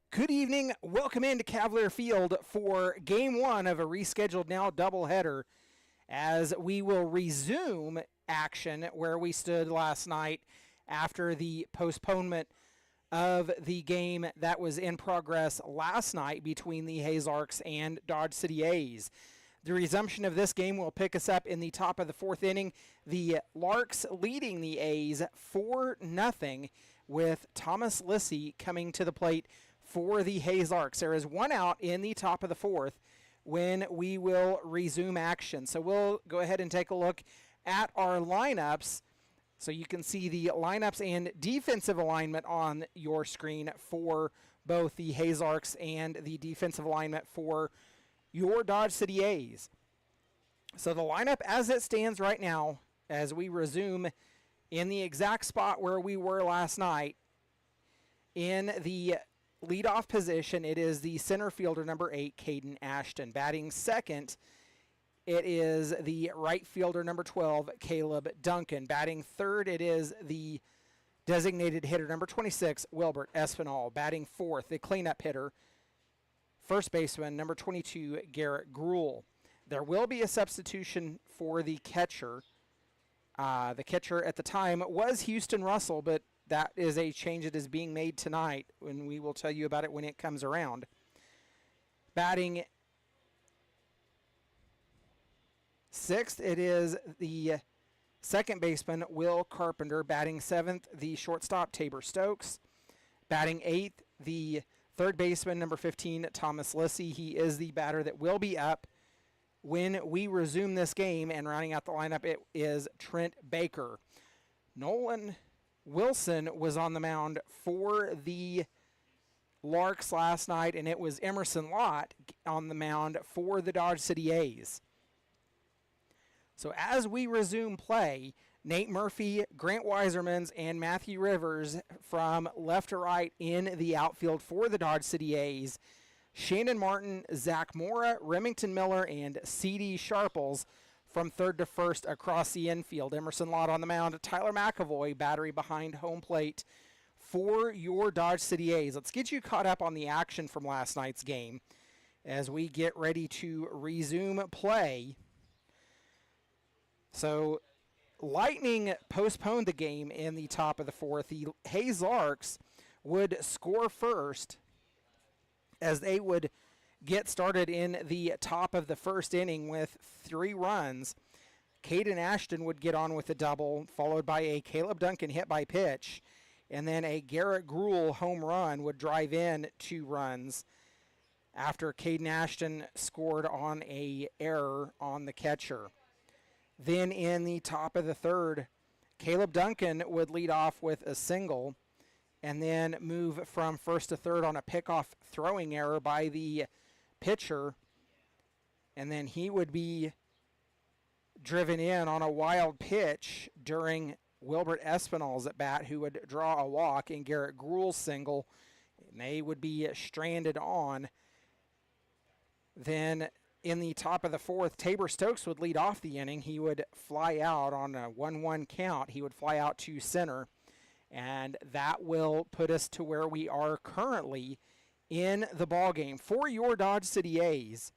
Good evening. Welcome into Cavalier Field for Game 1 of a rescheduled now doubleheader as we will resume action where we stood last night after the postponement of the game that was in progress last night between the Larks and Dodge City A's. The resumption of this game will pick us up in the top of the fourth inning. The Larks leading the A's 4-0 with Thomas Lissy coming to the plate for the Larks. There is one out in the top of the fourth when we will resume action. So we'll go ahead and take a look at our lineups so you can see the lineups and defensive alignment on your screen for both the Larks and the defensive alignment for your Dodge City A's. So the lineup as it stands right now, as we resume in the exact spot where we were last night, in the leadoff position, it is the center fielder, number 8, Caden Ashton. Batting second, it is the right fielder, number 12, Caleb Duncan. Batting third, it is the designated hitter, number 26, Wilbert Espinal. Batting fourth, the cleanup hitter, first baseman, number 22, Garrett Gruhl. There will be a substitution for the catcher. The catcher at the time was Houston Russell, but that is a change that is being made tonight, and we will tell you about it when it comes around. Batting sixth, it is the second baseman, Will Carpenter. Batting seventh, the shortstop, Tabor Stokes. Batting eighth, the third baseman, number 15, Thomas Lissy. He is the batter that will be up when we resume this game, and rounding out the lineup, it is Trent Baker. Nolan Wilson was on the mound for the Larks last night, and it was Emerson Lott on the mound for the Dodge City A's. So as we resume play, Nate Murphy, Grant Weisermans, and Matthew Rivers from left to right in the outfield for the Dodge City A's. Shannon Martin, Zach Mora, Remington Miller, and C.D. Sharples from third to first across the infield. Emerson Lott on the mound. Tyler McAvoy, battery behind home plate for your Dodge City A's. Let's get you caught up on the action from last night's game as we get ready to resume play. So Lightning postponed the game in the top of the fourth. The Larks would score first as they would get started in the top of the first inning with 3 runs. Caden Ashton would get on with a double, followed by a Caleb Duncan hit by pitch, and then a Garrett Gruhl home run would drive in 2 runs after Caden Ashton scored on a error on the catcher. Then in the top of the third, Caleb Duncan would lead off with a single and then move from first to third on a pickoff throwing error by the pitcher, and then he would be driven in on a wild pitch during Wilbert Espinal's at bat, who would draw a walk, and Garrett Gruhl's single, and they would be stranded on. Then in the top of the fourth, Tabor Stokes would lead off the inning. He would fly out on a 1-1 count. He would fly out to center, and that will put us to where we are currently in the ball game. For your Dodge City A's,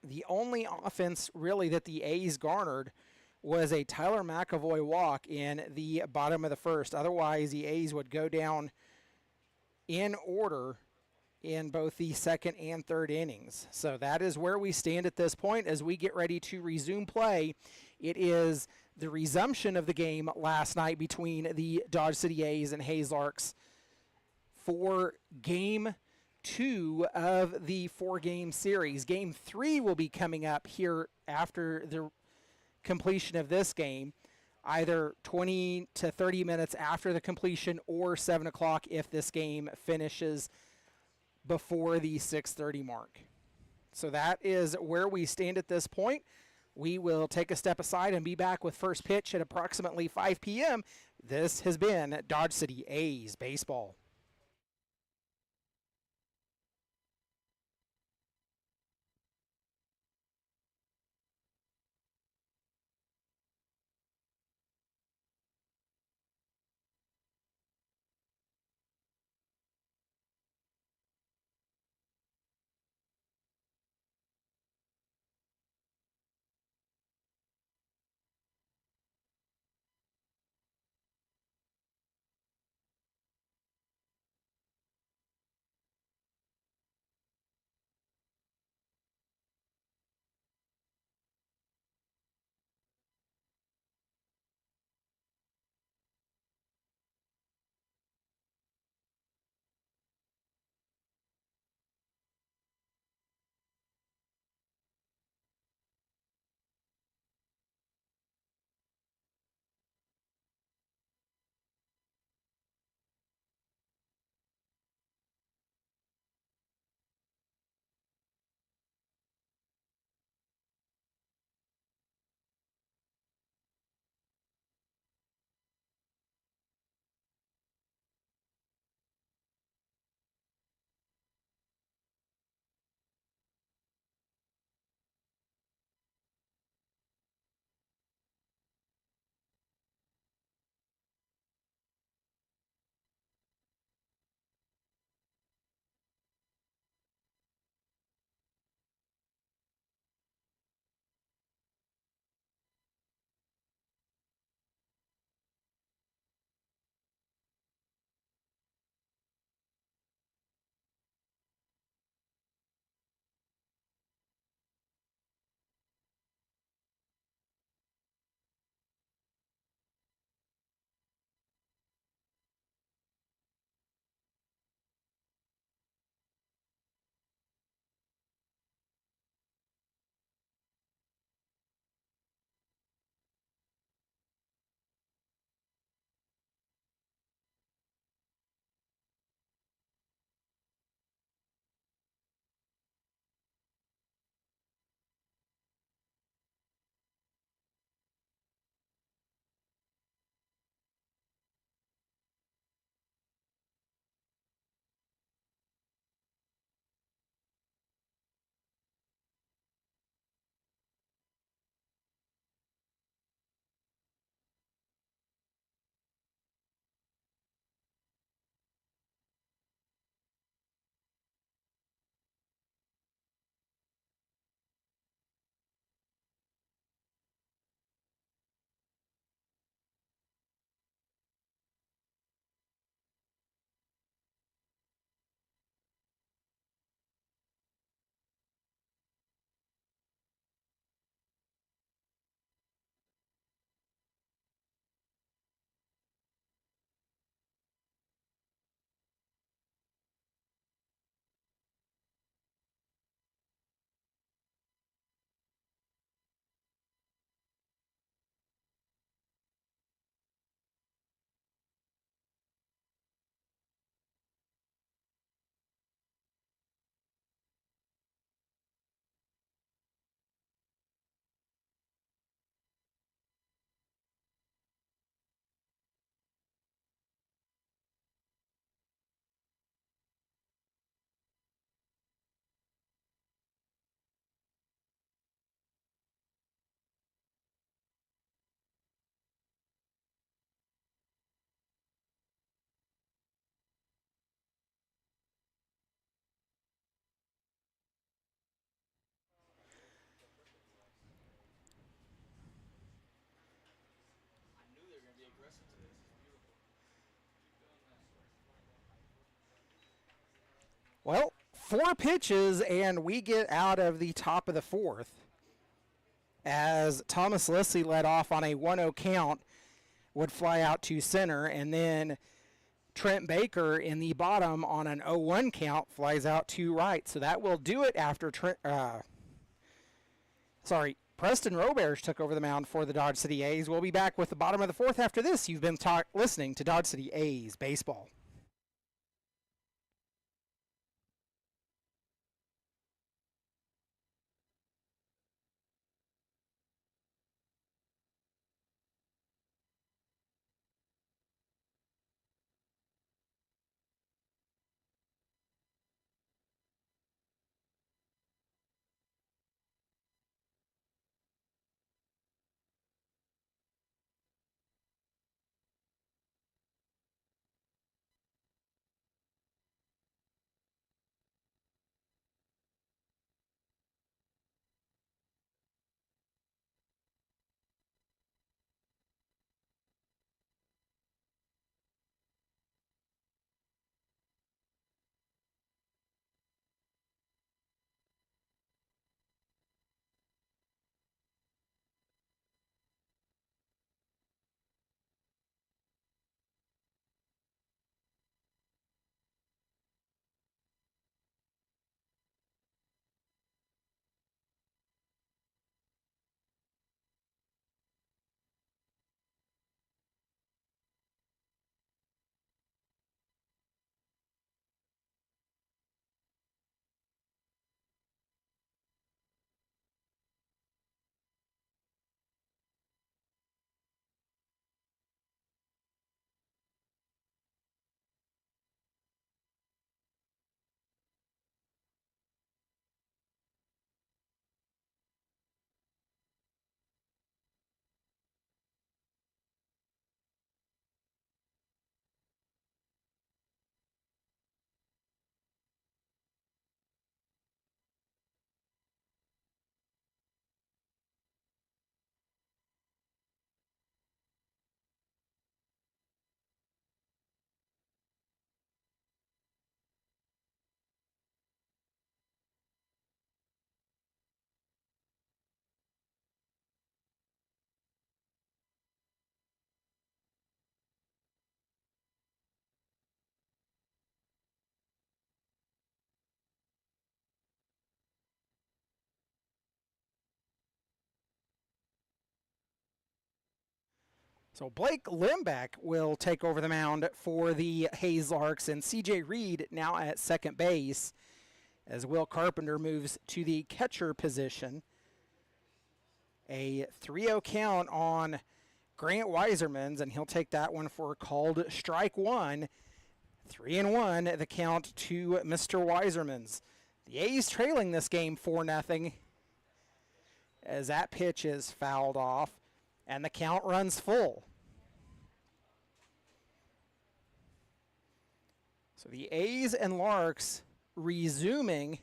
the only offense really that the A's garnered was a Tyler McAvoy walk in the bottom of the first. Otherwise, the A's would go down in order in both the second and third innings. So that is where we stand at this point as we get ready to resume play. It is the resumption of the game last night between the Dodge City A's and Larks for Game 2 of the 4-game series. Game 3 will be coming up here after the completion of this game, either 20 to 30 minutes after the completion or 7 o'clock if this game finishes before the 6:30 mark. So that is where we stand at this point. We will take a step aside and be back with first pitch at approximately 5 p.m. This has been Dodge City A's Baseball. Well, 4 pitches, and we get out of the top of the fourth as Thomas Lissy led off on a 1-0 count, would fly out to center, and then Trent Baker in the bottom on an 0-1 count flies out to right. So that will do it after Preston Roberge took over the mound for the Dodge City A's. We'll be back with the bottom of the fourth after this. You've been listening to Dodge City A's Baseball. So Blake Limbeck will take over the mound for the Hayes Larks, and C.J. Reed now at second base as Will Carpenter moves to the catcher position. A 3-0 count on Grant Weisermans, and he'll take that one for called strike one. 3-1, the count to Mr. Weisermans. The A's trailing this game 4-0 as that pitch is fouled off, and the count runs full. So the A's and Larks resuming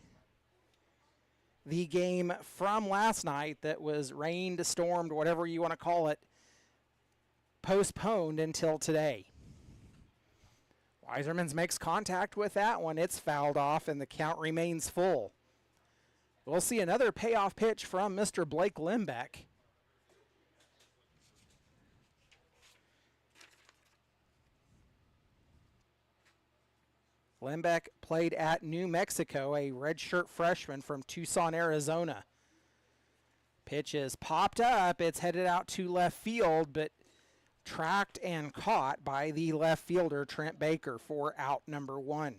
the game from last night that was rained, stormed, whatever you want to call it, postponed until today. Weisermans makes contact with that one. It's fouled off, and the count remains full. We'll see another payoff pitch from Mr. Blake Limbeck. Limbeck played at New Mexico, a redshirt freshman from Tucson, Arizona. Pitch is popped up. It's headed out to left field, but tracked and caught by the left fielder, Trent Baker, for out number one.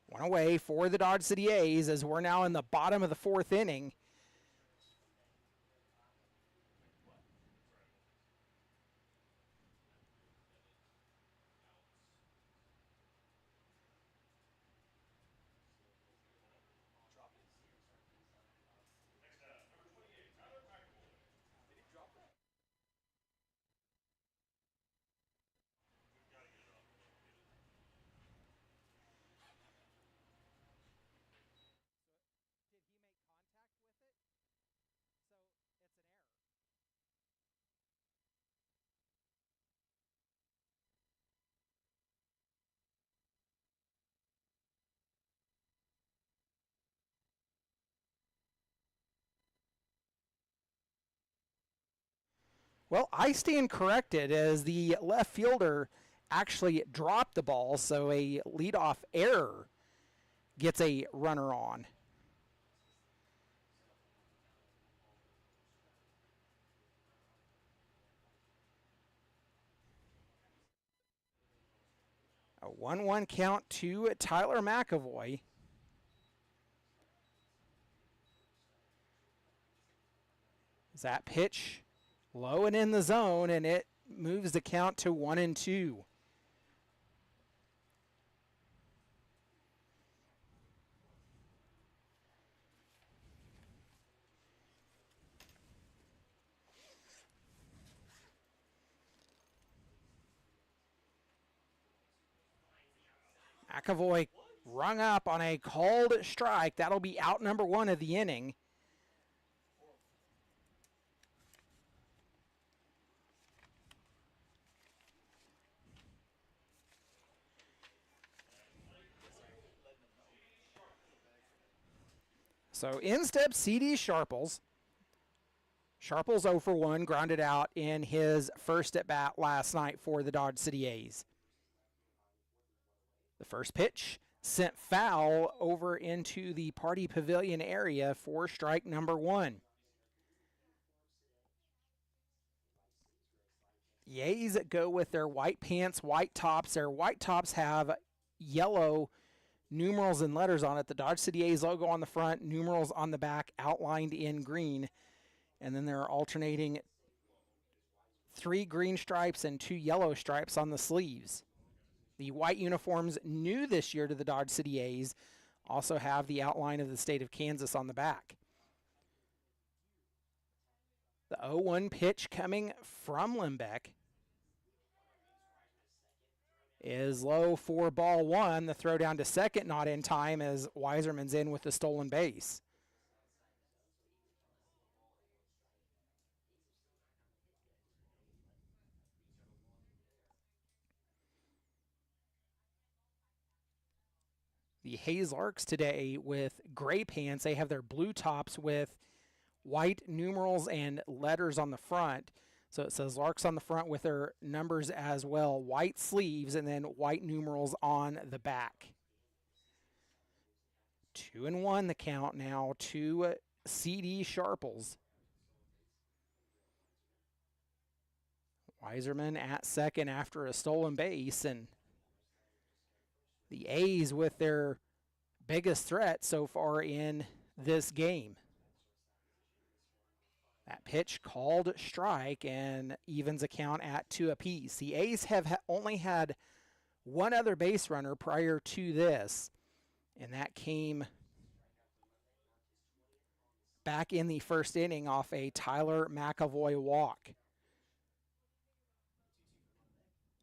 One away for the Dodge City A's as we're now in the bottom of the fourth inning. Well, I stand corrected as the left fielder actually dropped the ball, so a leadoff error gets a runner on. A 1-1 count to Tyler McAvoy. That pitch low and in the zone, and it moves the count to 1-2. McAvoy rung up on a called strike. That'll be out number 1 of the inning. So in steps C.D. Sharples. Sharples 0 for 1, grounded out in his first at bat last night for the Dodge City A's. The first pitch sent foul over into the Party Pavilion area for strike number 1. The A's go with their white pants, white tops. Their white tops have yellow numerals and letters on it. The Dodge City A's logo on the front, numerals on the back outlined in green. And then there are alternating 3 green stripes and 2 yellow stripes on the sleeves. The white uniforms, new this year to the Dodge City A's, also have the outline of the state of Kansas on the back. The 0-1 pitch coming from Limbeck is low for ball 1. The throw down to second not in time as Weiserman's in with the stolen base. The Hayes Larks today with gray pants. They have their blue tops with white numerals and letters on the front. So it says Larks on the front with their numbers as well. White sleeves and then white numerals on the back. 2-1 the count now to C.D. Sharples. Weiserman at second after a stolen base, and the A's with their biggest threat so far in this game. That pitch called strike and evens a count at 2 apiece. The A's have only had one other base runner prior to this, and that came back in the first inning off a Tyler McAvoy walk.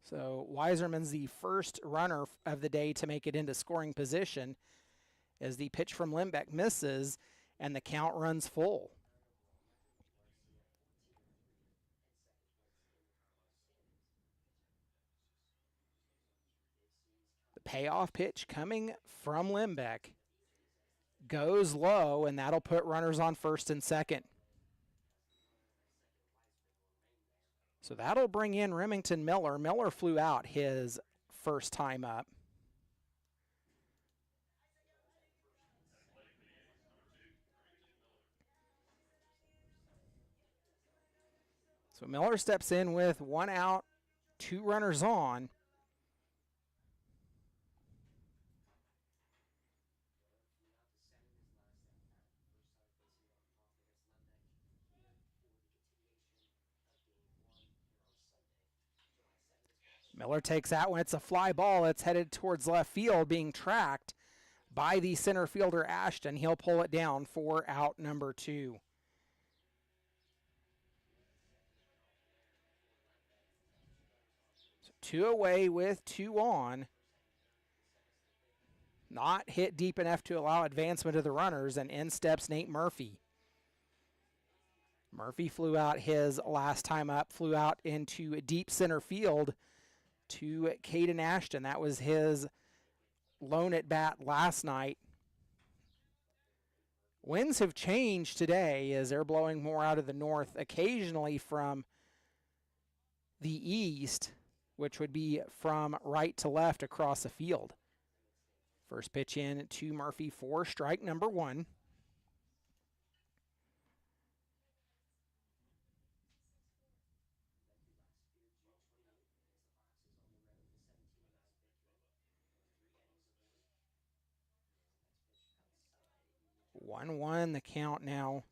So Weiserman's the first runner of the day to make it into scoring position as the pitch from Limbeck misses and the count runs full. The payoff pitch coming from Limbeck goes low, and that'll put runners on first and second. So that'll bring in Remington Miller. Miller flew out his first time up. So Miller steps in with 1 out, 2 runners on. Miller takes that one. It's a fly ball. It's headed towards left field, being tracked by the center fielder Ashton. He'll pull it down for out number 2. So 2 away with 2 on. Not hit deep enough to allow advancement of the runners, and in steps Nate Murphy. Murphy flew out his last time up, flew out into deep center field to Caden Ashton. That was his lone at bat last night. Winds have changed today as they're blowing more out of the north, occasionally from the east, which would be from right to left across the field. First pitch in to Murphy for strike number 1. One the count now.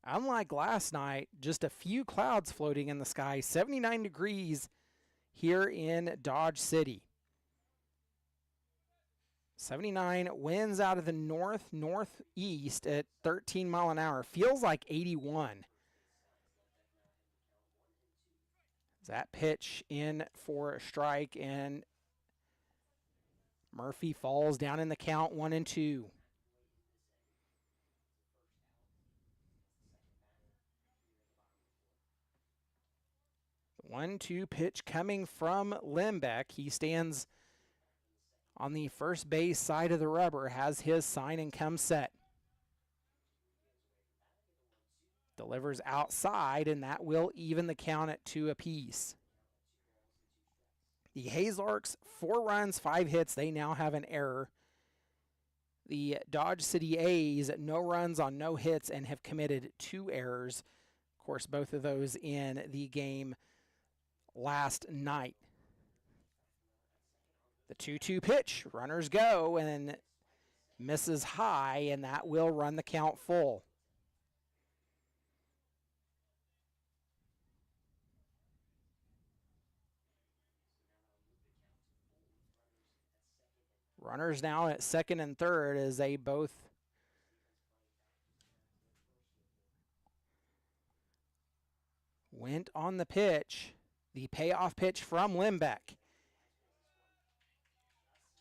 Unlike last night, just a few clouds floating in the sky, 79 degrees here in Dodge City. 79 winds out of the northeast at 13 mile an hour. Feels like 81. That pitch in for a strike, and Murphy falls down in the count, 1-2. 1-2 pitch coming from Limbeck. He stands on the first base side of the rubber, has his sign and come set. Delivers outside, and that will even the count at 2 apiece. The Hayes Larks, 4 runs, 5 hits. They now have an error. The Dodge City A's, no runs on no hits and have committed 2 errors. Of course, both of those in the game last night. The 2-2 pitch, runners go, and misses high, and that will run the count full. Runners now at second and third as they both went on the pitch. The payoff pitch from Limbeck.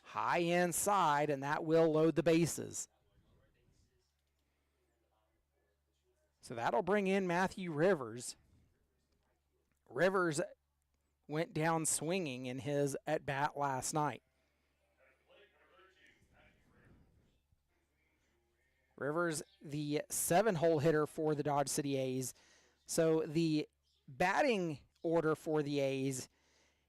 High inside, and that will load the bases. So that'll bring in Matthew Rivers. Rivers went down swinging in his at-bat last night. Rivers, the 7-hole hitter for the Dodge City A's. So the batting order for the A's,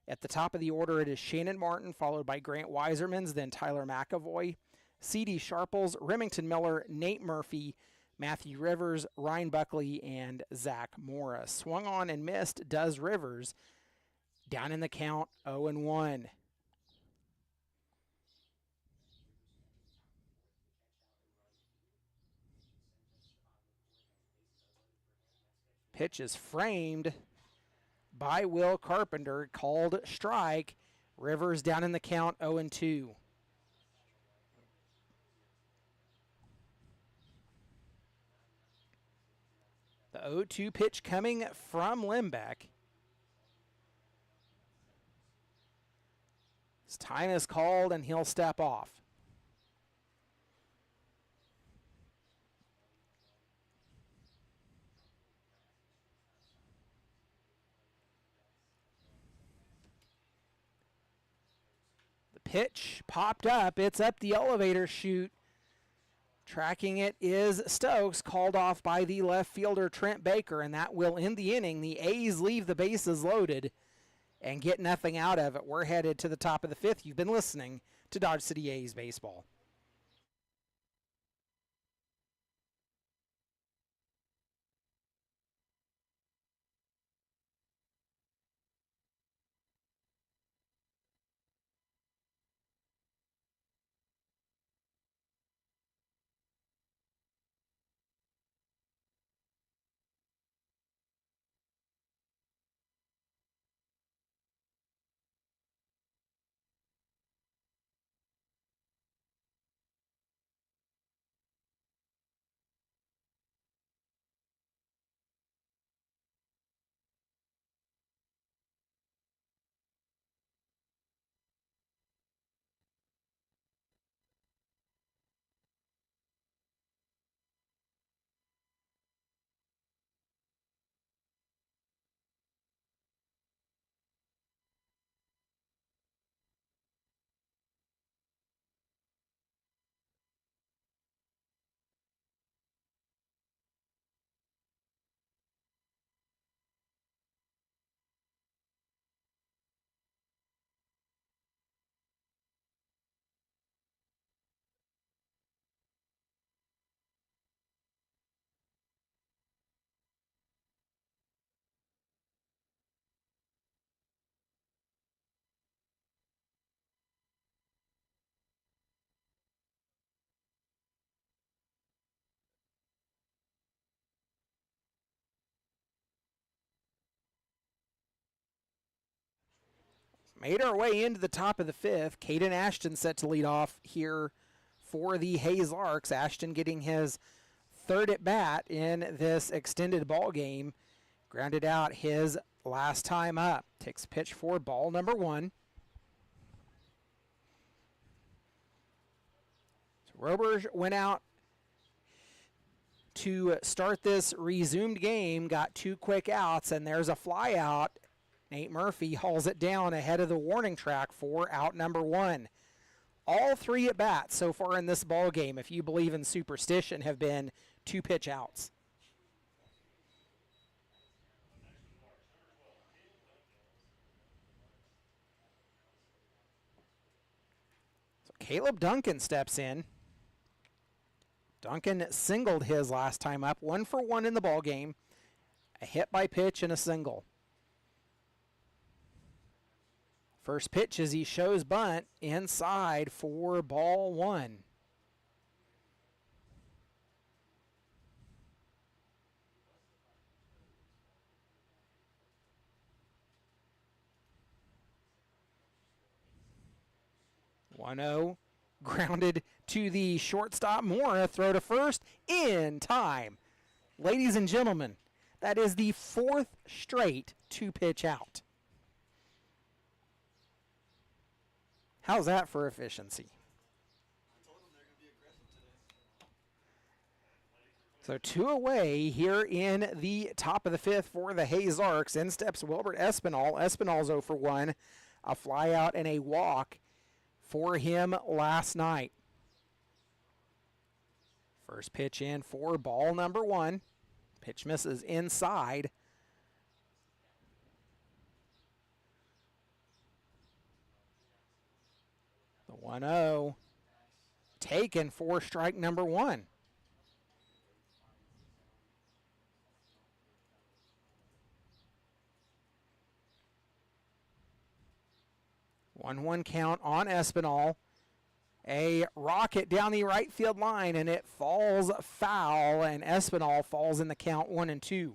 at the top of the order, it is Shannon Martin, followed by Grant Weisermans, then Tyler McAvoy, C.D. Sharples, Remington Miller, Nate Murphy, Matthew Rivers, Ryan Buckley, and Zach Morris. Swung on and missed does Rivers. Down in the count, 0-1. Pitch is framed by Will Carpenter, called strike. Rivers down in the count, 0-2. The 0-2 pitch coming from Limbeck. His time is called, and he'll step off. Pitch popped up. It's up the elevator chute. Tracking it is Stokes, called off by the left fielder Trent Baker, and that will end the inning. The A's leave the bases loaded and get nothing out of it. We're headed to the top of the 5th. You've been listening to Dodge City A's baseball. Made our way into the top of the fifth. Caden Ashton set to lead off here for the Hayes Larks. Ashton getting his third at bat in this extended ball game. Grounded out his last time up. Takes pitch for ball number 1. So Roberge went out to start this resumed game, got 2 quick outs, and there's a fly out. Nate Murphy hauls it down ahead of the warning track for out number 1. All 3 at bats so far in this ball game, if you believe in superstition, have been 2 pitch outs. So Caleb Duncan steps in. Duncan singled his last time up, 1 for 1 in the ball game, a hit by pitch and a single. First pitch as he shows bunt inside for ball 1. One-0, grounded to the shortstop. Mora, throw to first in time. Ladies and gentlemen, that is the 4th straight 2-pitch out. How's that for efficiency? So 2 away here in the top of the 5th for the Hayes Larks. In steps Wilbert Espinal. Espinal's 0 for 1. A fly out and a walk for him last night. First pitch in for ball number 1. Pitch misses inside. The 1-0 taken for strike number 1. 1-1 count on Espinal. A rocket down the right field line, and it falls foul, and Espinal falls in the count 1-2.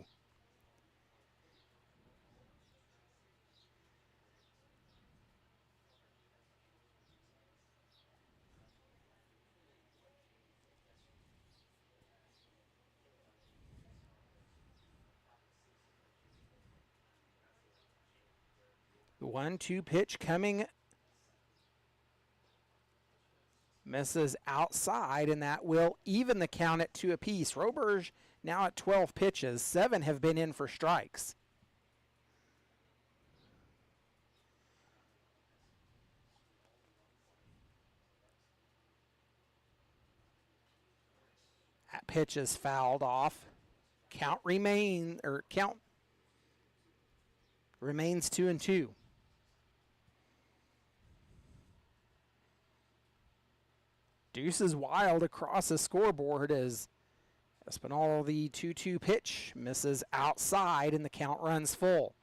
The 1-2 pitch coming, misses outside, and that will even the count at 2 apiece. Roberge now at 12 pitches. 7 have been in for strikes. That pitch is fouled off. Count remains 2-2. Deuce is wild across the scoreboard as Espinal, the 2-2 pitch, misses outside and the count runs full.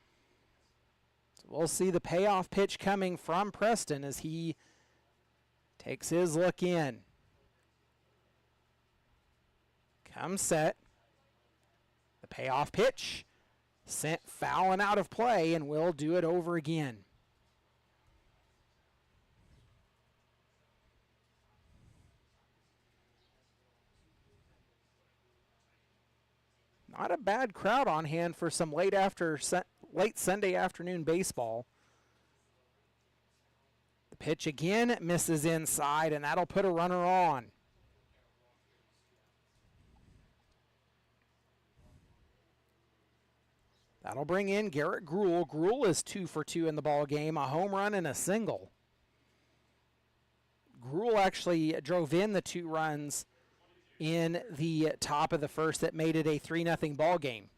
So we'll see the payoff pitch coming from Preston as he takes his look in. Comes set. The payoff pitch sent fouling out of play, and we'll do it over again. Not a bad crowd on hand for some late Sunday afternoon baseball. The pitch again misses inside, and that'll put a runner on. That'll bring in Garrett Gruel. Gruel is 2 for 2 in the ball game, a home run and a single. Gruel actually drove in the 2 runs in the top of the first that made it a 3-0 ball game.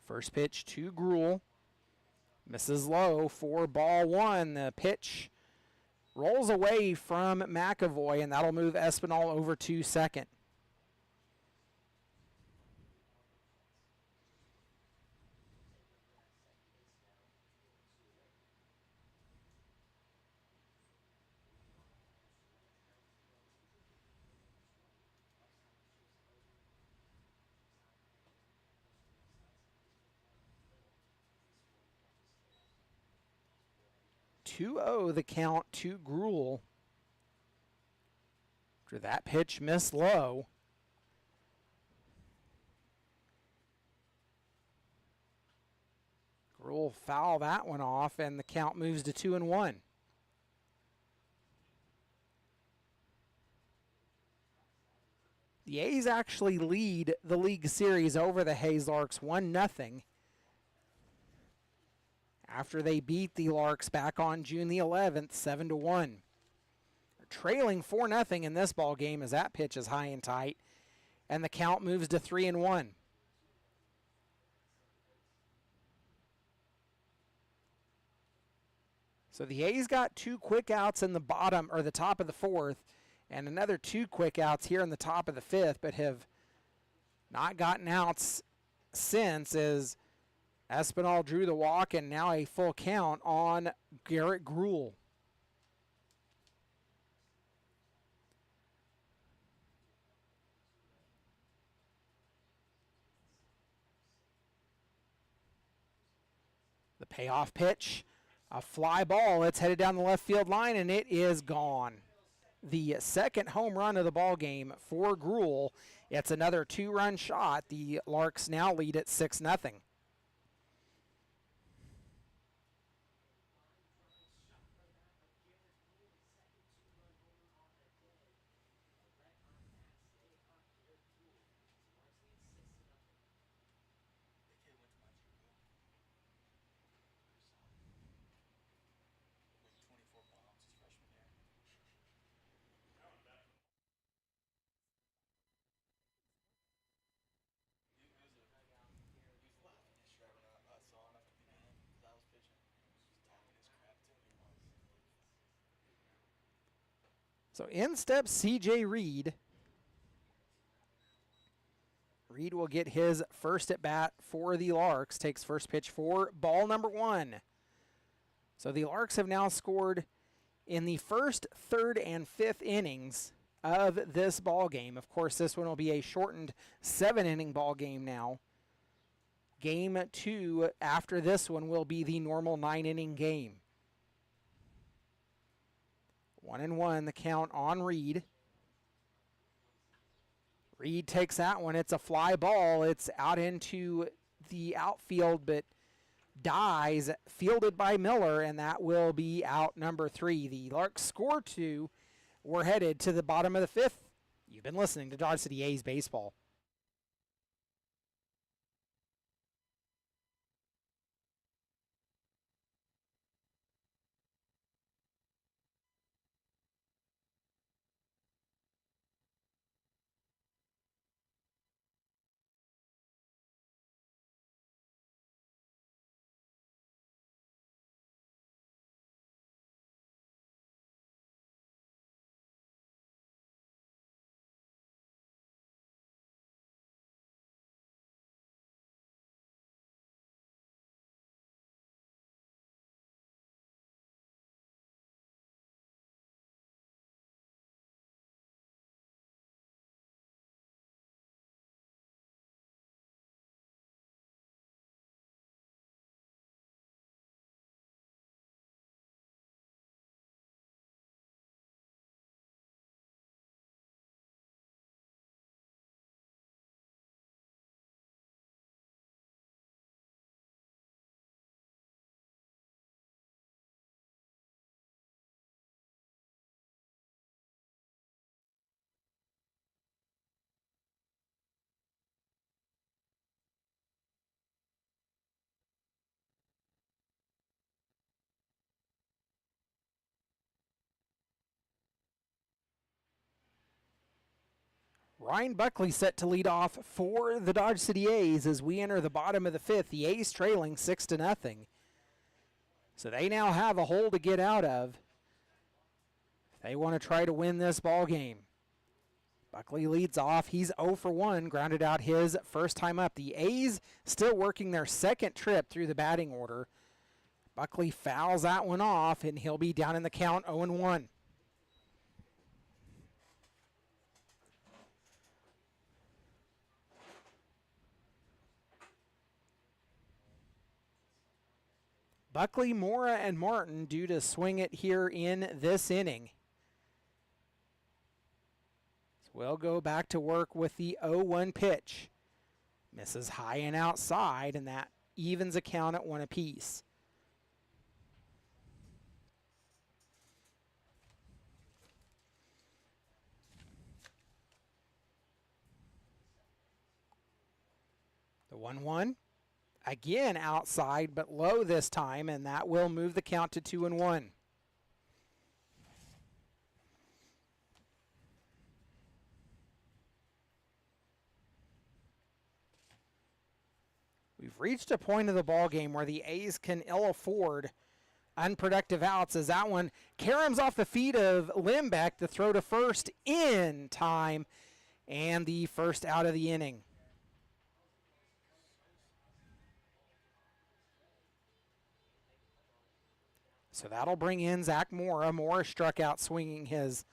First pitch to Gruel. Misses low for ball 1. The pitch rolls away from McAvoy, and that'll move Espinal over to second. 2-0 the count to Gruel. After that pitch missed low. Gruel foul that one off, and the count moves to 2-1. The A's actually lead the league series over the Hayes Larks 1-0 after they beat the Larks back on June the 11th, 7-1. They're trailing 4-0 in this ball game as that pitch is high and tight, and the count moves to 3-1. So the A's got 2 quick outs in the bottom or the top of the 4th, and another 2 quick outs here in the top of the 5th, but have not gotten outs since as Espinal drew the walk, and now a full count on Garrett Gruel. The payoff pitch, a fly ball. It's headed down the left field line, and it is gone. The second home run of the ball game for Gruel. It's another 2-run shot. The Larks now lead at 6-0. So in steps C.J. Reed. Reed will get his first at bat for the Larks. Takes first pitch for ball number 1. So the Larks have now scored in the first, third, and fifth innings of this ball game. Of course, this one will be a shortened 7-inning ball game now. Game 2 after this one will be the normal 9-inning game. 1-1 the count on Reed. Reed takes that one. It's a fly ball. It's out into the outfield, but dies, fielded by Miller, and that will be out number 3. The Larks score 2. We're headed to the bottom of the 5th. You've been listening to Dodge City A's Baseball. Ryan Buckley set to lead off for the Dodge City A's as we enter the bottom of the 5th. The A's trailing 6-0. So they now have a hole to get out of. They want to try to win this ball game. Buckley leads off. He's 0 for 1, grounded out his first time up. The A's still working their second trip through the batting order. Buckley fouls that one off, and he'll be down in the count 0-1. Buckley, Mora, and Martin due to swing it here in this inning. So we'll go back to work with the 0-1 pitch. Misses high and outside, and that evens a count at 1 apiece. The 1-1. Again outside, but low this time, and that will move the count to 2-1. We've reached a point of the ball game where the A's can ill afford unproductive outs, as that one caroms off the feet of Limbeck to throw to first in time, and the first out of the inning. So that'll bring in Zach Mora. Mora struck out swinging his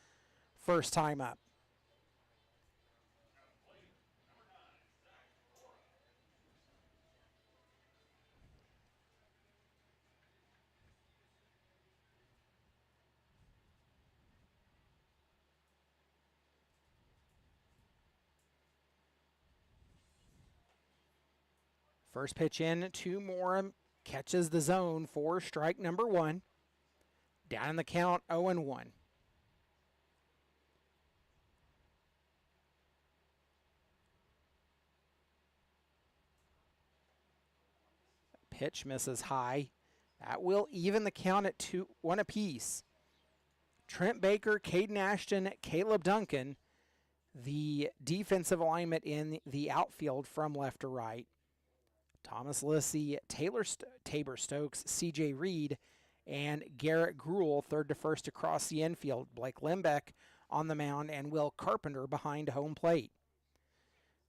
first time up. First pitch in to Mora, catches the zone for strike number 1. Down in the count, 0-1. Pitch misses high. That will even the count at 2-1 apiece. Trent Baker, Caden Ashton, Caleb Duncan, the defensive alignment in the outfield from left to right. Thomas Lissy, Tabor Stokes, C.J. Reed, and Garrett Gruel, third to first across the infield. Blake Limbeck on the mound, and Will Carpenter behind home plate.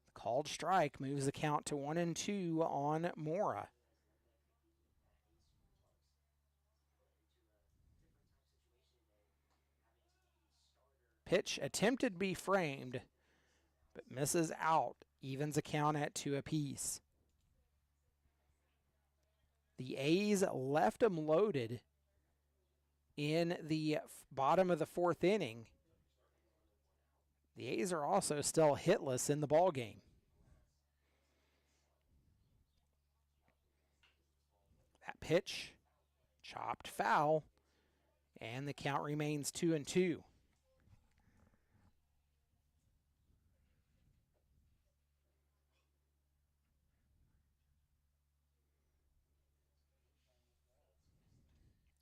The called strike moves the count to 1-2 on Mora. Pitch attempted to be framed, but misses out, evens a count at 2 apiece. The A's left them loaded in the bottom of the 4th inning. The A's are also still hitless in the ballgame. That pitch chopped foul, and the count remains 2-2.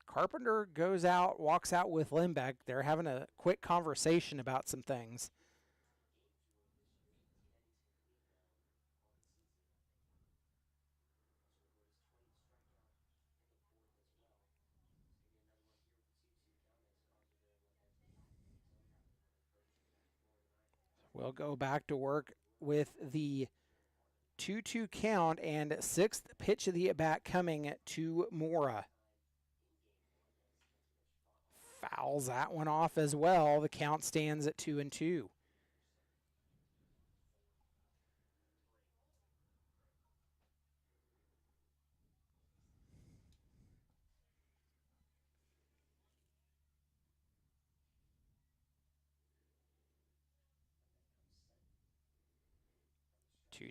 Carpenter goes out, walks out with Limbeck. They're having a quick conversation about some things. We'll go back to work with the 2-2 count and 6th pitch of the at-bat coming to Mora. Fouls that one off as well. The count stands at 2-2.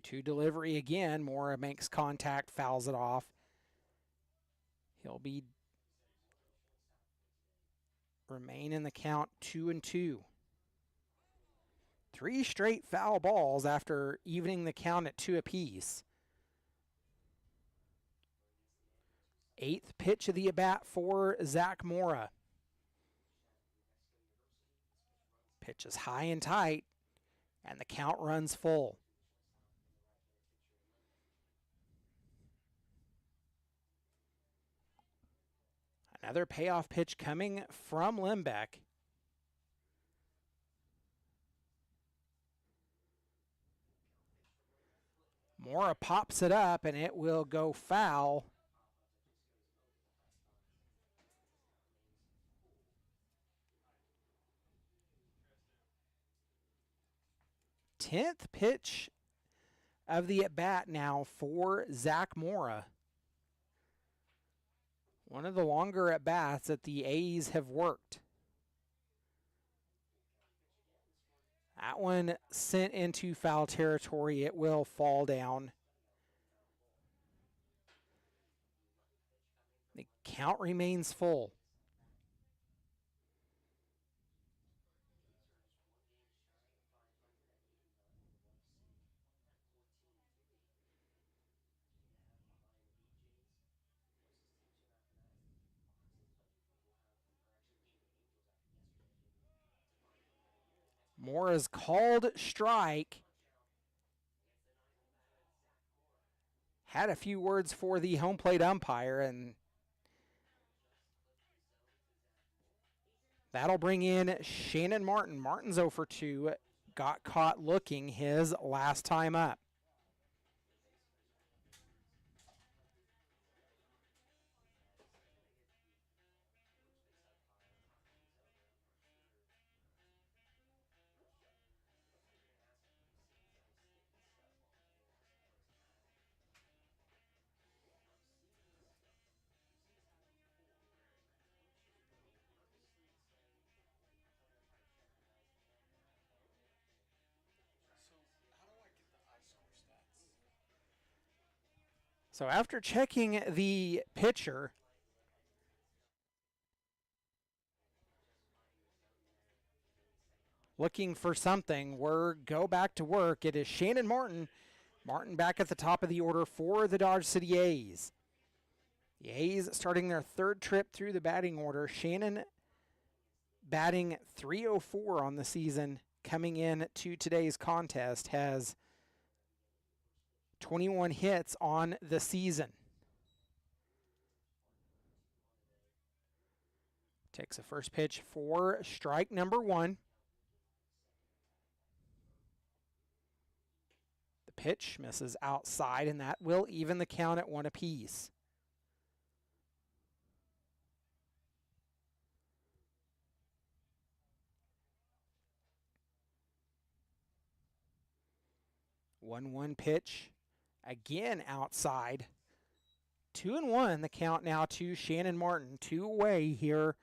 Two delivery again. Mora makes contact, fouls it off. He'll be remain in the count 2-2. 3 straight foul balls after evening the count at 2 apiece. 8th pitch of the at-bat for Zach Mora. Pitch is high and tight, and the count runs full. Another payoff pitch coming from Limbeck. Mora pops it up, and it will go foul. Tenth pitch of the at-bat now for Zach Mora. One of the longer at bats that the A's have worked. That one sent into foul territory. It will fall down. The count remains full. Mora's called strike. Had a few words for the home plate umpire, and that'll bring in Shannon Martin. Martin's 0 for 2. Got caught looking his last time up. So after checking the pitcher, looking for something, go back to work. It is Shannon Martin. Martin back at the top of the order for the Dodge City A's. The A's starting their third trip through the batting order. Shannon batting .304 on the season, coming in to today's contest, has 21 hits on the season. Takes a first pitch for strike number 1. The pitch misses outside, and that will even the count at 1 apiece. One pitch, again outside. 2-1, the count now to Shannon Martin. 2 away here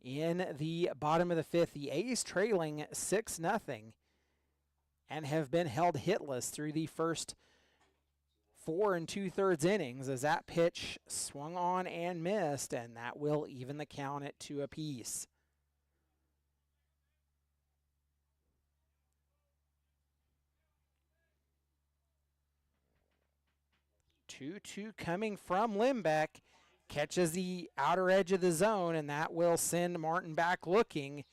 in the bottom of the 5th. The A's trailing 6-0 and have been held hitless through the first 4 2/3 innings as that pitch swung on and missed, and that will even the count at 2 apiece. 2-2 coming from Limbeck. Catches the outer edge of the zone, and that will send Martin back looking.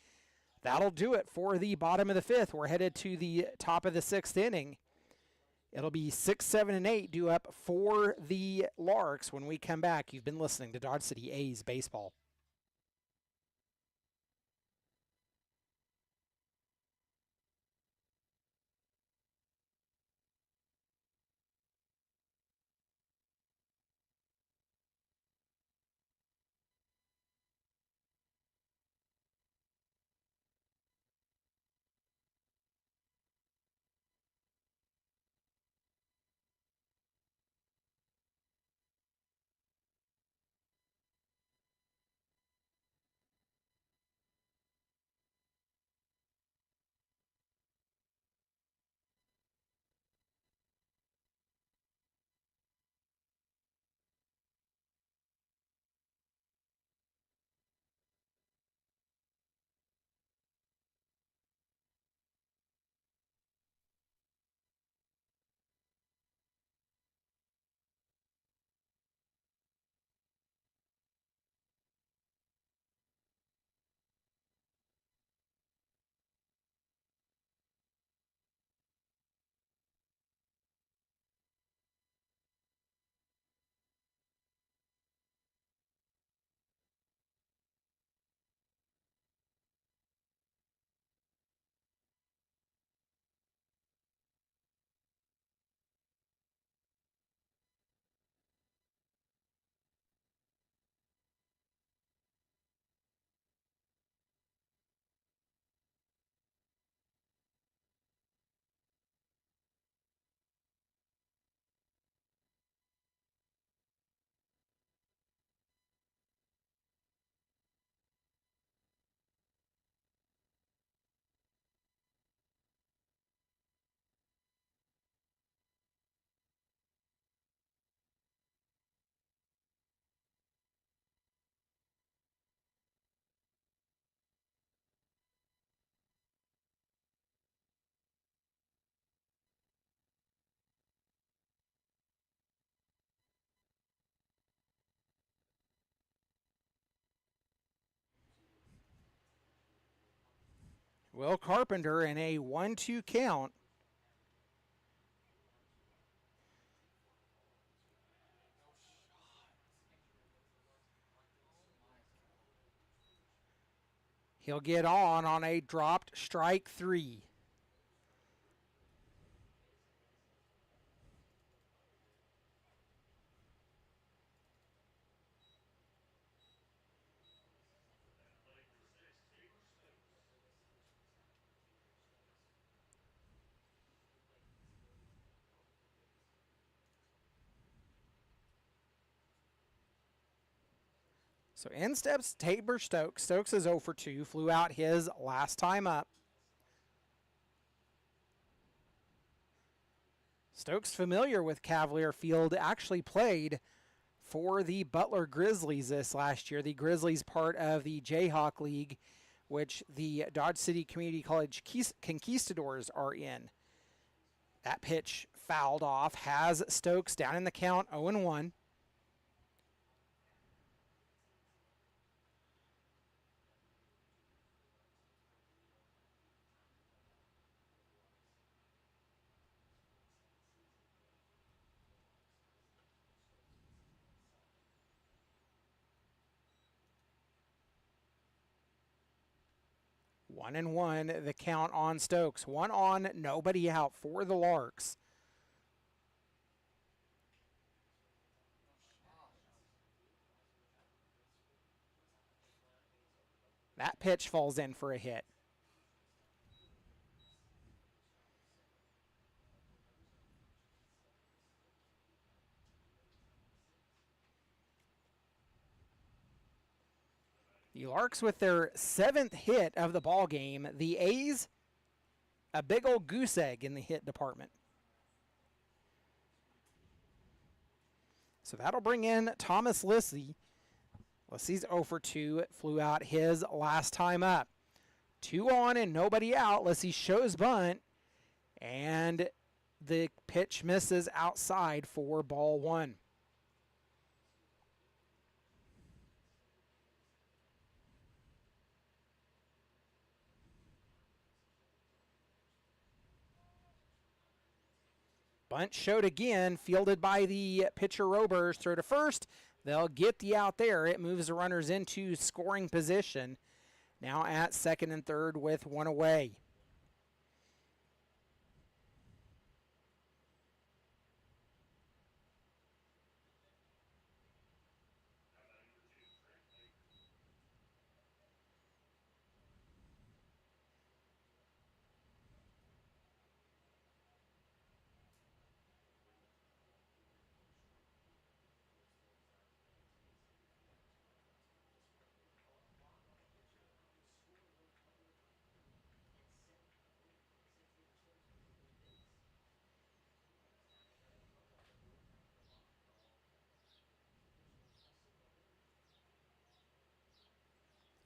That'll do it for the bottom of the 5th. We're headed to the top of the 6th inning. It'll be 6, 7, and 8 due up for the Larks when we come back. You've been listening to Dodge City A's Baseball. Will Carpenter in a 1-2 count. He'll get on a dropped strike 3. So in steps Tabor Stokes. Stokes is 0 for 2, flew out his last time up. Stokes, familiar with Cavalier Field, actually played for the Butler Grizzlies this last year. The Grizzlies part of the Jayhawk League, which the Dodge City Community College Conquistadors are in. That pitch fouled off, has Stokes down in the count 0-1. One and one, the count on Stokes. One on, nobody out for the Larks. That pitch falls in for a hit. The Larks with their 7th hit of the ball game. The A's, a big old goose egg in the hit department. So that'll bring in Thomas Lissy. Lissy's 0 for 2, flew out his last time up. 2 on and nobody out. Lissy shows bunt, and the pitch misses outside for ball 1. Bunt showed again, fielded by the pitcher Robers. Throw to first. They'll get the out there. It moves the runners into scoring position. Now at second and third with one away.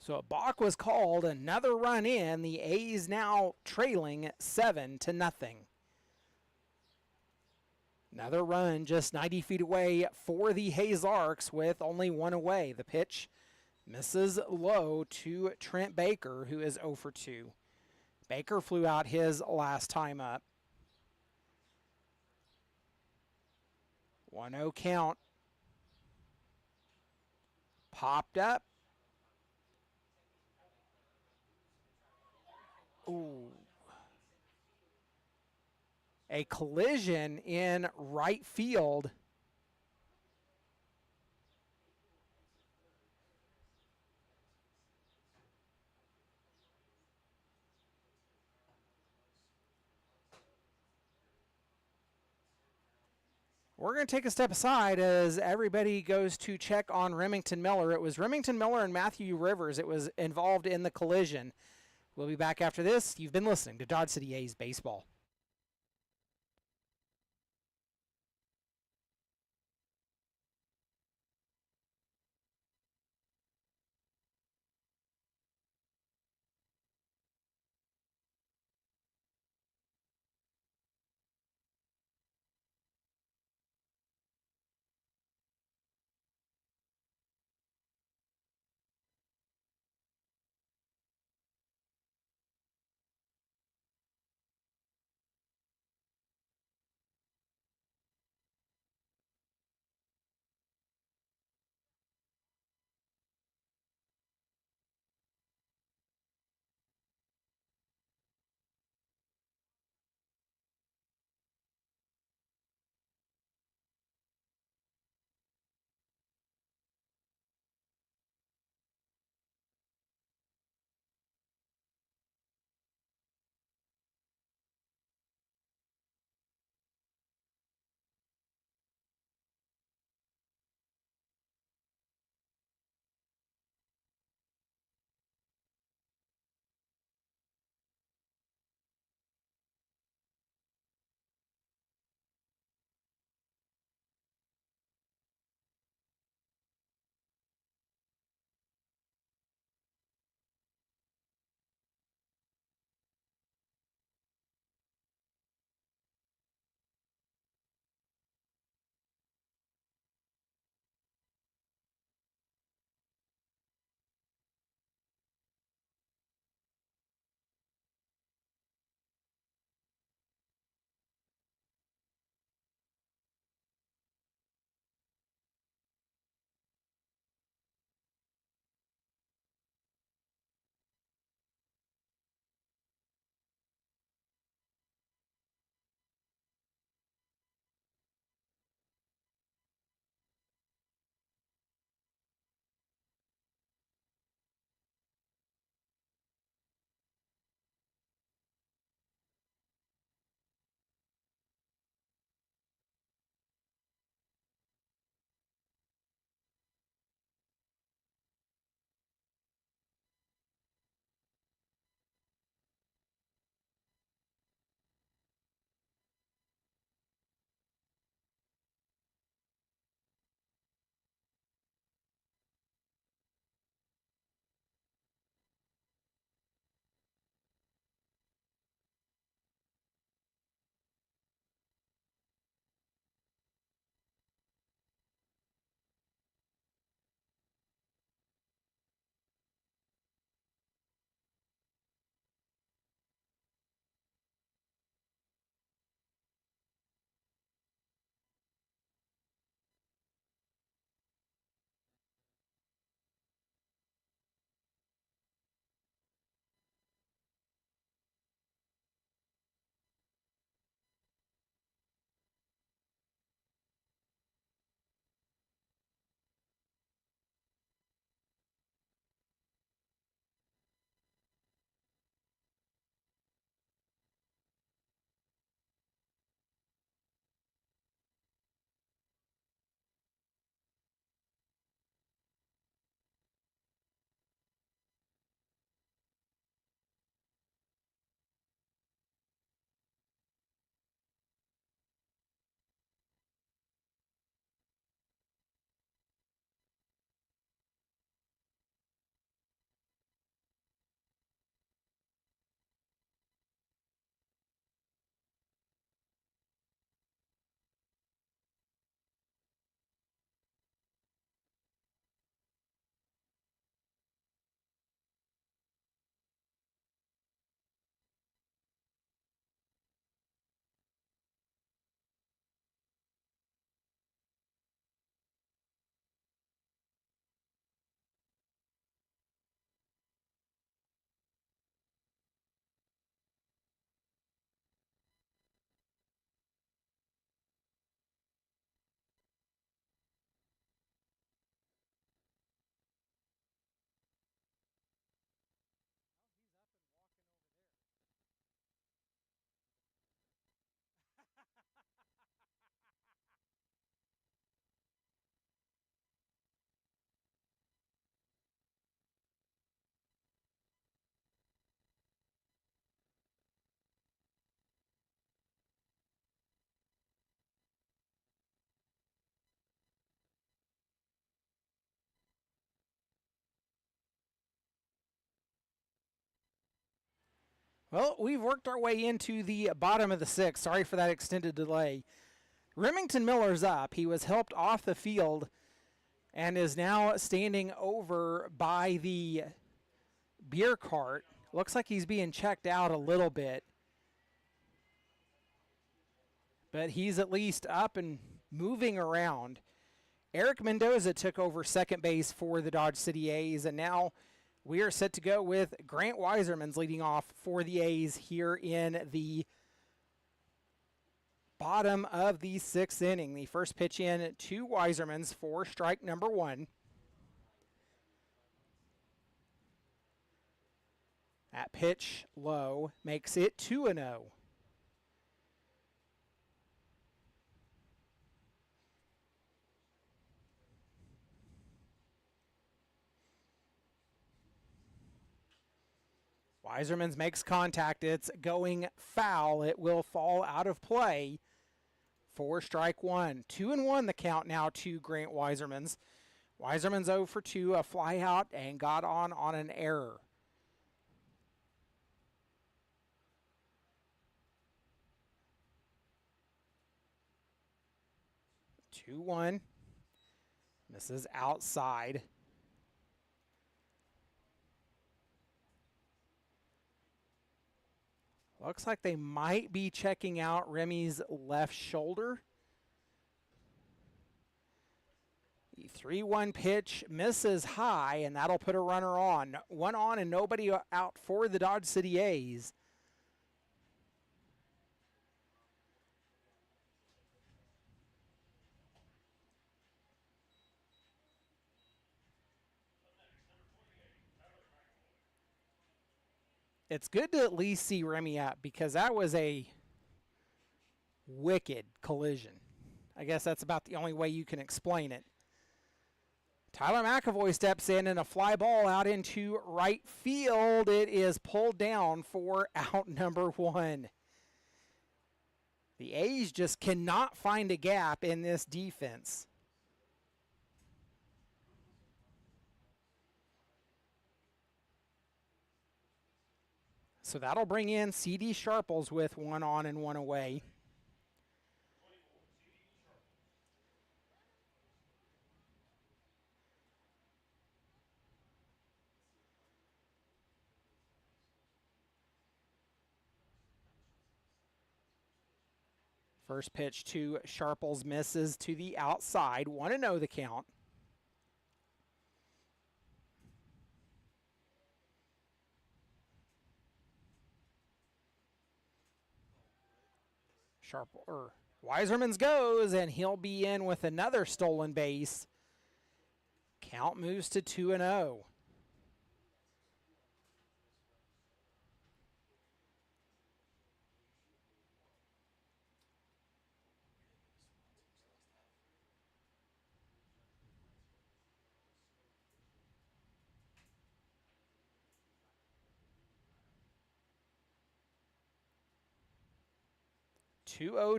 So a balk was called, another run in. The A's now trailing 7-0. Another run just 90 feet away for the Hayes Larks with only one away. The pitch misses low to Trent Baker, who is 0 for 2. Baker flew out his last time up. 1-0 count. Popped up. Ooh. A collision in right field. We're going to take a step aside as everybody goes to check on Remington Miller. It was Remington Miller and Matthew Rivers. It was involved in the collision. We'll be back after this. You've been listening to Dodge City A's Baseball. Well, we've worked our way into the bottom of the sixth. Sorry for that extended delay. Remington Miller's up. He was helped off the field and is now standing over by the beer cart. Looks like he's being checked out a little bit. But he's at least up and moving around. Eric Mendoza took over second base for the Dodge City A's, and now we are set to go with Grant Weiserman's leading off for the A's here in the bottom of the sixth inning. The first pitch in to Weiserman's for strike number one. That pitch low makes it 2-0. Weiserman's makes contact. It's going foul. It will fall out of play for strike one. 2-1 the count now to Grant Weiserman's. Weiserman's 0 for 2, a fly out, and got on an error. Two one. Misses outside. Looks like they might be checking out Remy's left shoulder. The 3-1 pitch misses high, and that'll put a runner on. One on and nobody out for the Dodge City A's. It's good to at least see Remy up because that was a wicked collision. I guess that's about the only way you can explain it. Tyler McAvoy steps in and a fly ball out into right field. It is pulled down for out number one. The A's just cannot find a gap in this defense. So that'll bring in C.D. Sharples with one on and one away. First pitch to Sharples misses to the outside. 1-0 the count. Weiserman's goes, and he'll be in with another stolen base. Count moves to 2-0.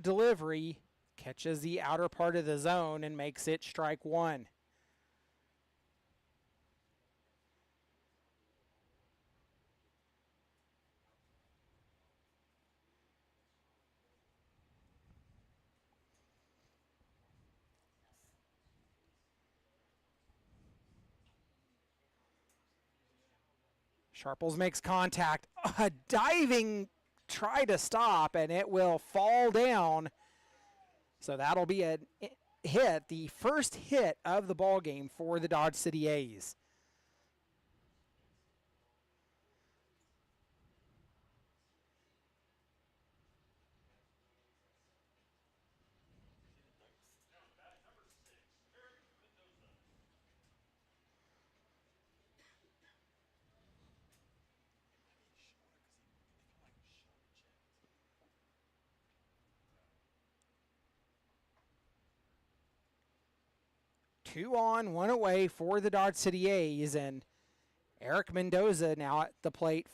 Delivery, catches the outer part of the zone and makes it strike one. Sharples makes contact. A diving try to stop, and it will fall down. So that'll be a hit, the first hit of the ball game for the Dodge City A's. Two on, one away for the Dodge City A's, and Eric Mendoza now at the plate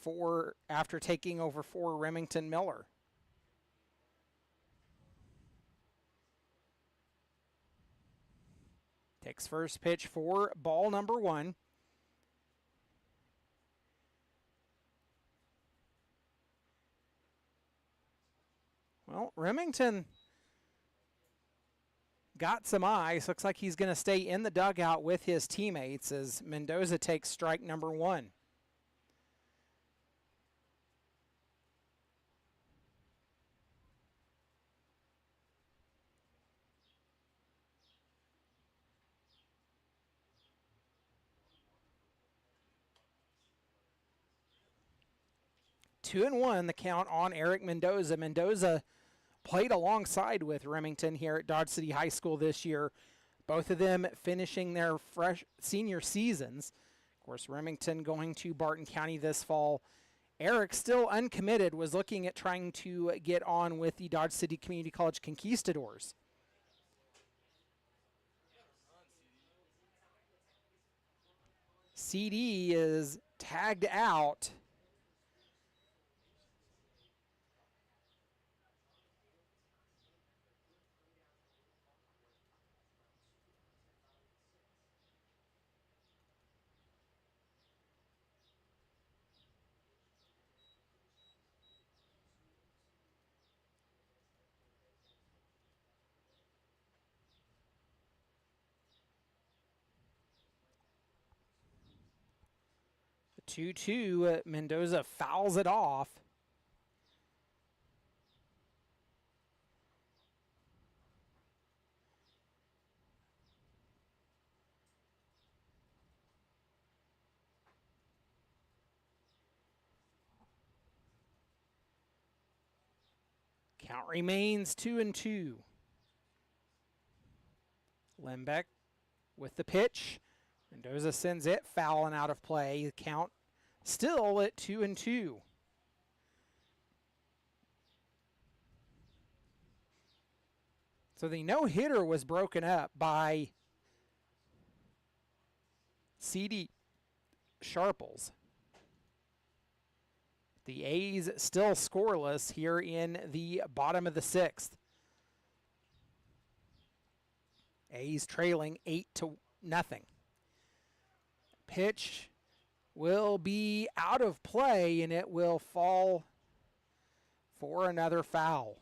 after taking over for Remington Miller. Takes first pitch for ball number one. Well, Remington got some ice. Looks like he's going to stay in the dugout with his teammates as Mendoza takes strike number 1. Two and one, the count on Eric Mendoza. Mendoza played alongside with Remington here at Dodge City High School this year. Both of them finishing their fresh senior seasons. Of course, Remington going to Barton County this fall. Eric, still uncommitted, was looking at trying to get on with the Dodge City Community College Conquistadors. CD is tagged out. The 2-2, Mendoza fouls it off. Count remains 2-2. Lembeck with the pitch. Mendoza sends it fouling out of play. The count still at 2-2. So the no-hitter was broken up by C.D. Sharples. The A's still scoreless here in the bottom of the 6th. A's trailing 8-0. Pitch will be out of play, and it will fall for another foul.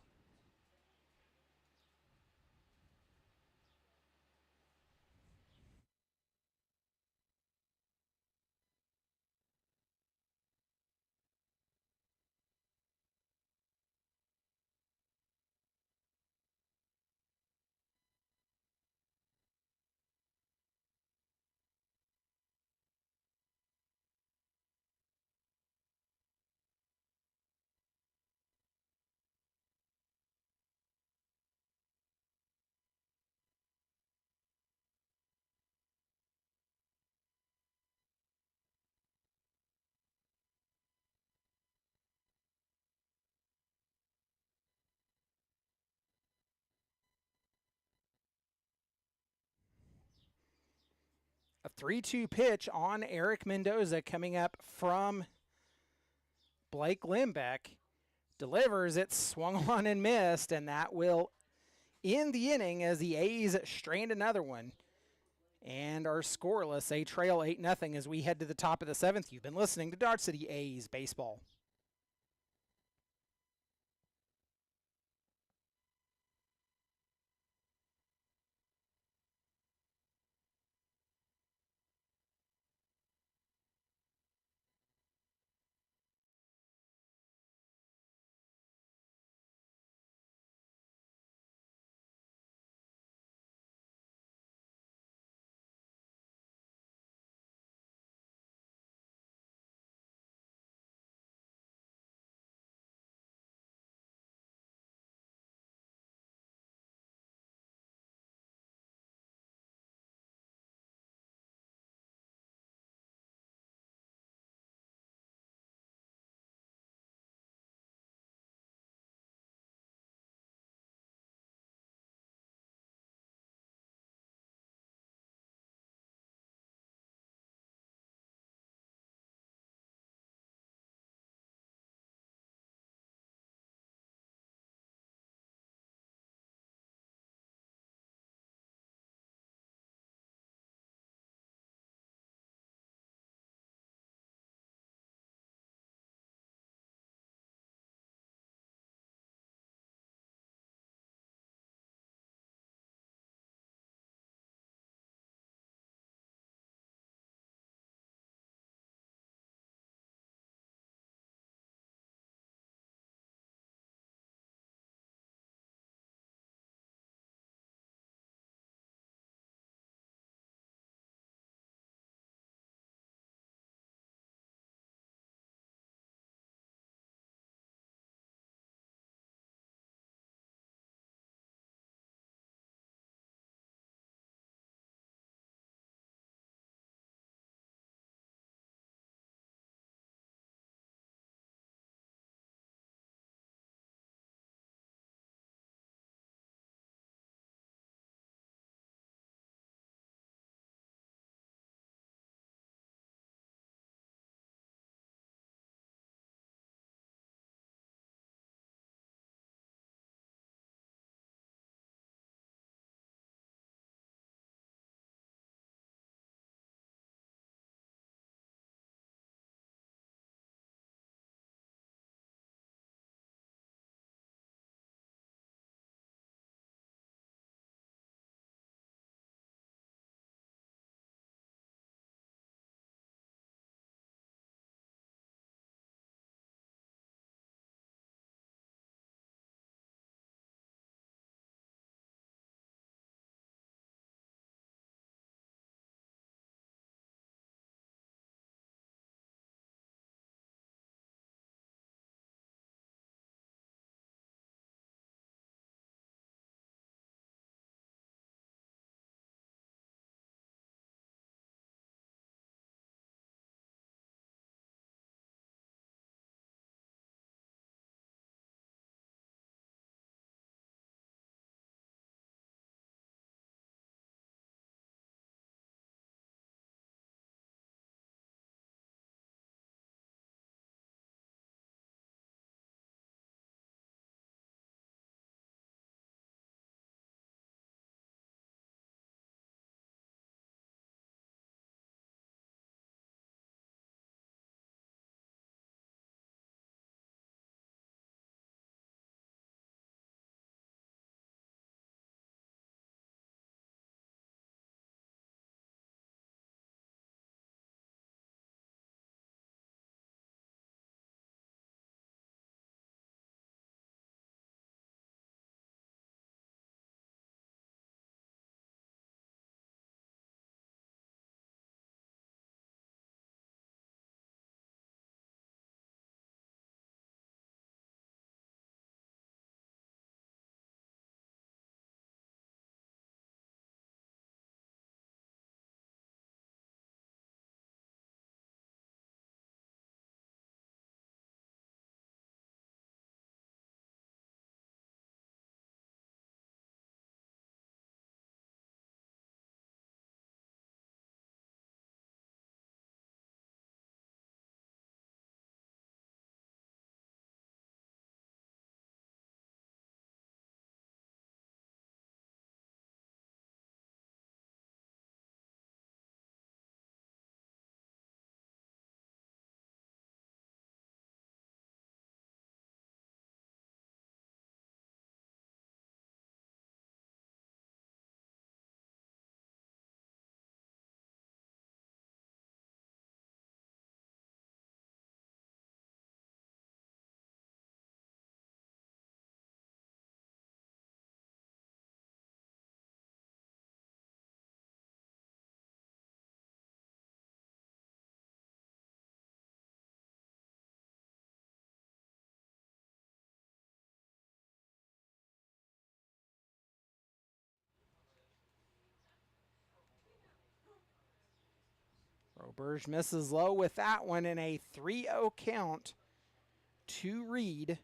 A 3-2 pitch on Eric Mendoza coming up from Blake Lembeck. Delivers, it's swung on and missed, and that will end the inning as the A's strand another one and are scoreless. They trail 8-0 as we head to the top of the 7th. You've been listening to Dodge City A's Baseball. Oberge misses low with that one in a 3-0 count to Reed.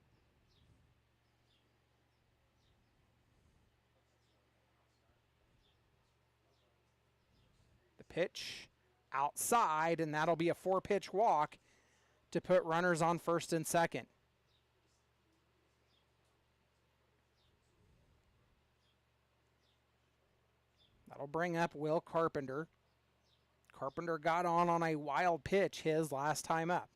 The pitch outside, and that'll be a 4-pitch walk to put runners on first and second. That'll bring up Will Carpenter. Carpenter got on a wild pitch his last time up.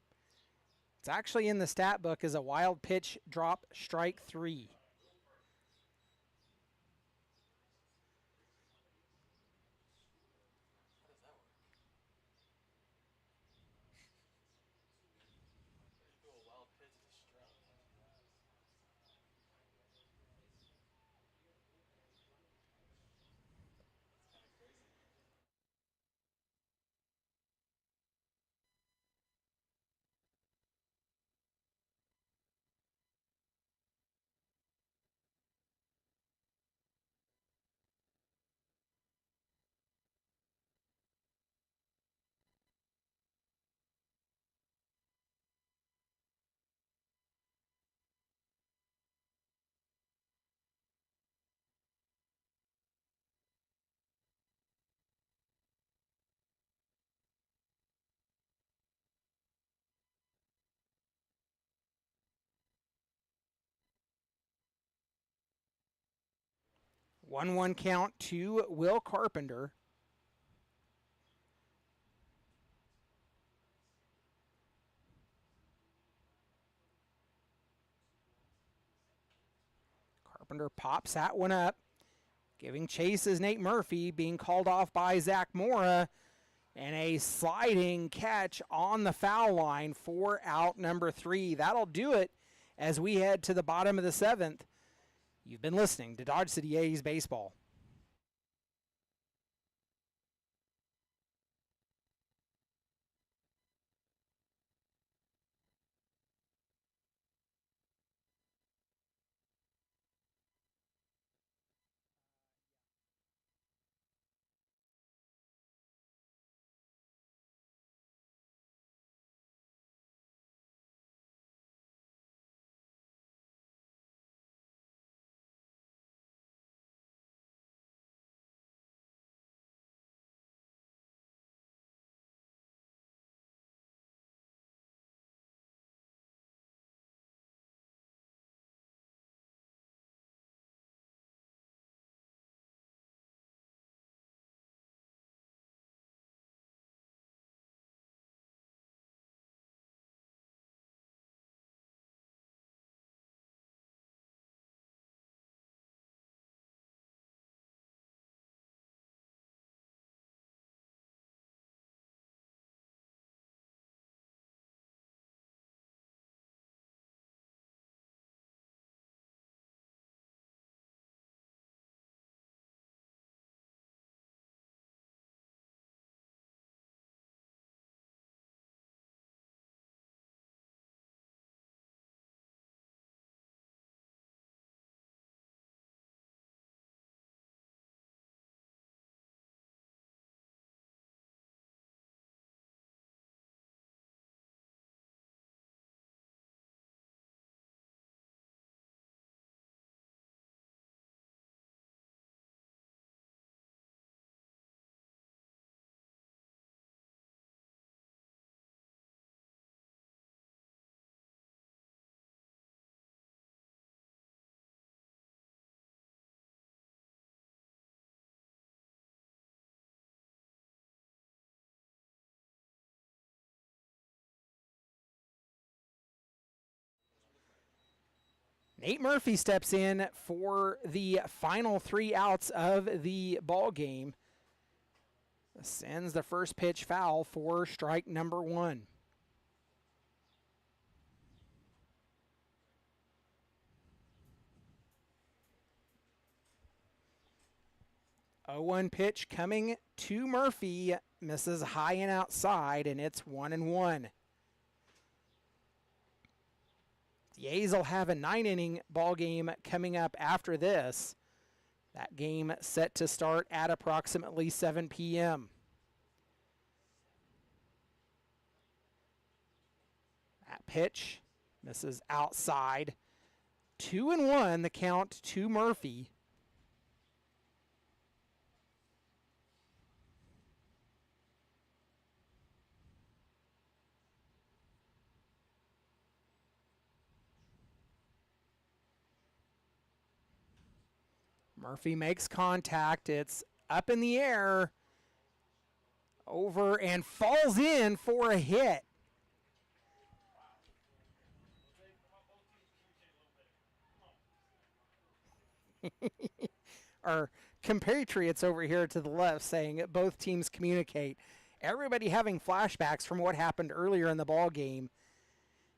It's actually in the stat book as a wild pitch drop strike 3. One count to Will Carpenter. Carpenter pops that one up. Giving chase is Nate Murphy, being called off by Zach Mora. And a sliding catch on the foul line for out number 3. That'll do it as we head to the bottom of the 7th. You've been listening to Dodge City A's Baseball. Nate Murphy steps in for the final 3 outs of the ball game. Sends the first pitch foul for strike number 1. 0-1 pitch coming to Murphy. Misses high and outside, and it's 1-1. The A's will have a 9-inning ball game coming up after this. That game set to start at approximately 7 p.m. pitch misses outside. 2-1, the count to Murphy. Murphy makes contact. It's up in the air. Over and falls in for a hit. Our compatriots over here to the left saying both teams communicate. Everybody having flashbacks from what happened earlier in the ball game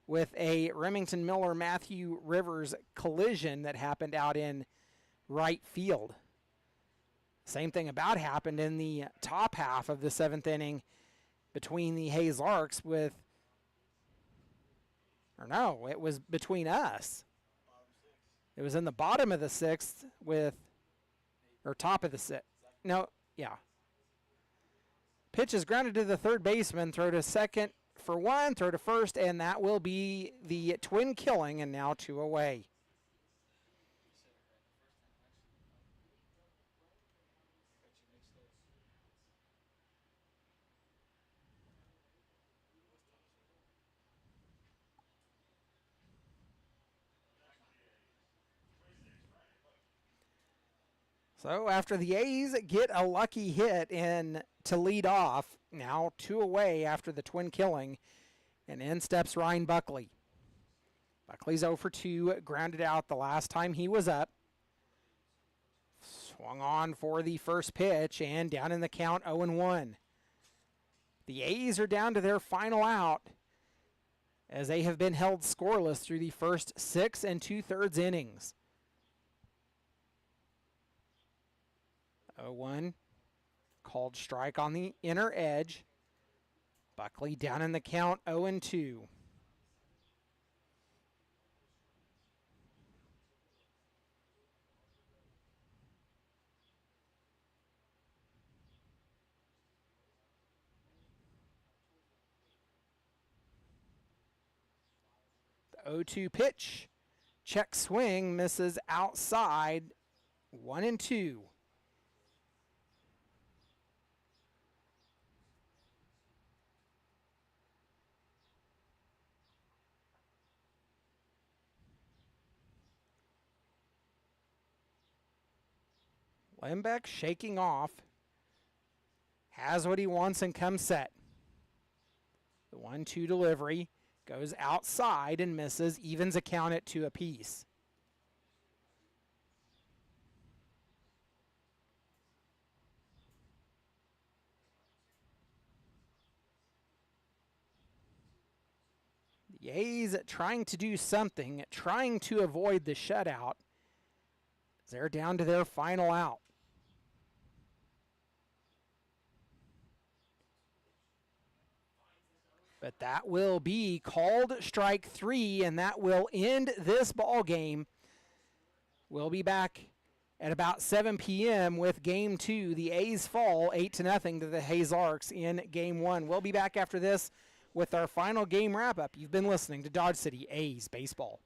with a Remington Miller Matthew Rivers collision that happened out in right field. Same thing about happened in the top half of the 7th inning between the Hayes Larks with, or no, it was between us. It was in the bottom of the 6th with, or top of the 6th. No, yeah. Pitch is grounded to the third baseman, throw to second for 1, throw to first, and that will be the twin killing, and now 2 away. So after the A's get a lucky hit in to lead off, now 2 away after the twin killing, and in steps Ryan Buckley. Buckley's 0 for 2, grounded out the last time he was up. Swung on for the first pitch and down in the count 0-1. The A's are down to their final out as they have been held scoreless through the first 6 2/3 innings. 0-1, called strike on the inner edge. Buckley down in the count 0-2. The 0-2 pitch. Check swing, misses outside. 1-2. Lembeck shaking off. Has what he wants and comes set. The 1-2 delivery goes outside and misses, evens a count at 2 apiece. The A's trying to do something, trying to avoid the shutout. They're down to their final out. But that will be called strike 3, and that will end this ball game. We'll be back at about 7 p.m. with Game 2. The A's fall 8-0 to the Hayes Larks in Game 1. We'll be back after this with our final game wrap-up. You've been listening to Dodge City A's Baseball.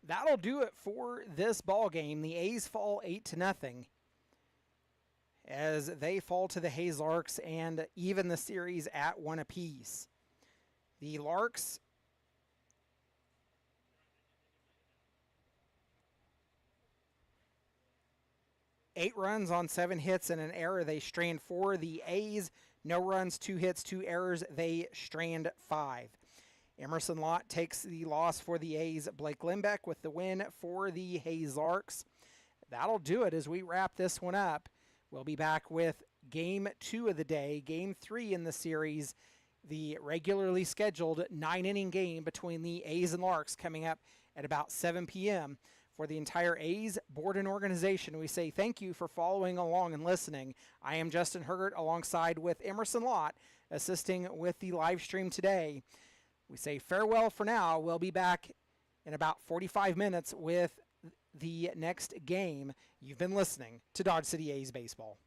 that'll do it for this ball game. The A's fall 8-0 as they fall to the Hayes Larks and even the series at 1 apiece. The Larks eight runs on 7 hits and an error. They strand 4. The A's, no runs, 2 hits, 2 errors. They strand 5. Emerson Lott takes the loss for the A's. Blake Limbeck with the win for the Hayes Larks. That'll do it as we wrap this one up. We'll be back with Game 2 of the day, Game 3 in the series, the regularly scheduled 9-inning game between the A's and Larks coming up at about 7 p.m. For the entire A's board and organization, we say thank you for following along and listening. I am Justin Hergert alongside with Emerson Lott assisting with the live stream today. We say farewell for now. We'll be back in about 45 minutes with the next game. You've been listening to Dodge City A's Baseball.